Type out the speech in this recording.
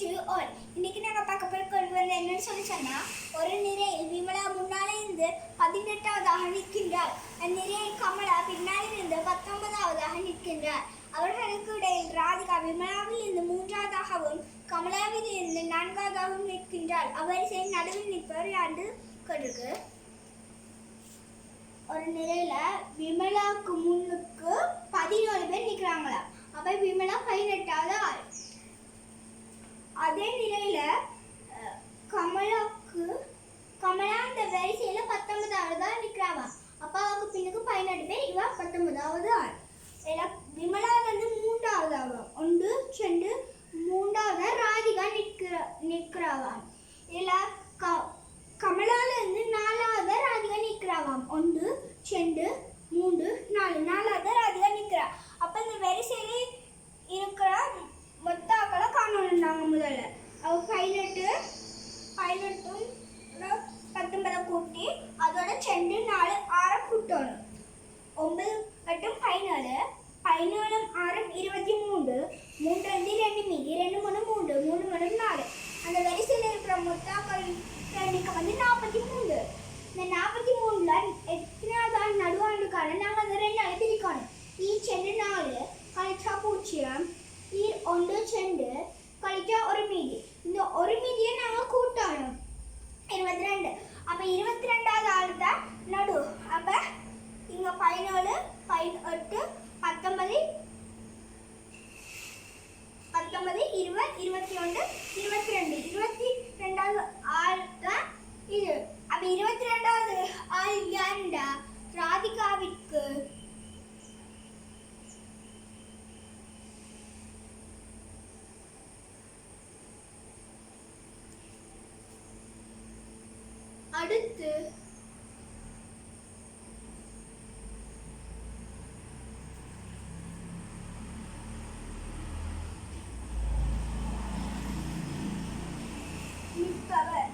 To all. இன்னைக்கு நாங்க பார்க்க போற கொண்டு வந்த என்னன்னு சொன்னா, ஒரு நிலையில் விமலா முன்னாலே இருந்து 18வதாக நிற்கின்றார். அந்நிலையில் கமலா பின்னாலே இருந்து 19வதாக நிற்கின்றார். அவர்களுக்கு இடையில் ராதிகா விமலாவில் இருந்து 3வதாகவும் கமலாவில் இருந்து 4வதாகவும் நிற்கின்றார். அவரிசையின் நடுவில் நிற்பவர் யாரு கொண்டிருக்கு. ஒரு நிலையில விமலாவுக்கு முன்னுக்கு 17 பேர் நிற்கிறாங்களா. அப்ப விமலா 18வது ஆள். அதே நிலையில கமலா அந்த வரிசையில 19வது தான் நிற்கிறாங்க. அப்பாவுக்கு பின்னுக்கு 18 பேர், இவ 19வது ஆள். விமலா வந்து 3வது ஆகும். 1 2 3வது ராதிகா நிற்கிறாவாம். இதுல கமலால இருந்து 4வது ராதிகா நிற்கிறாவாம். 1 2 3 4 4வது ராதிகா நிற்கிறா. அப்ப இந்த வரிசையில இருக்கிற மொத்த ஆக்களை காணணும்னாங்க. முதல்ல அவ 18 19 கூட்டி அதோட 2 4 6 கூட்டணும். 9 8 17 17 6 23 3 2 மீதி 2 3 3 3 4. அந்த வரிசையில் இருக்கிற மொத்த ஆக்கள் எண்ணிக்கை வந்து 43. இந்த 43ல எத்தனாவது நடுவாண்டுக்கான நாங்கள் அந்த 2 நாள் பிரிக்கணும். ஈச் 4 கழிச்சா 0 ஈர் 1 2 கழிச்சா ஒரு மீதி. இந்த ஒரு மீதியை நாங்கள் கூட்டணும் 22. அப்போ 22வது ஆள் தான் நடு. அப்போ இங்கே 17 18 19 20 21 22 22வது ஆள் தான் இது. அப்போ 22வது ஆள் யாருண்டா ராதிகாவிற்கு அடுத்து நிற்பவர்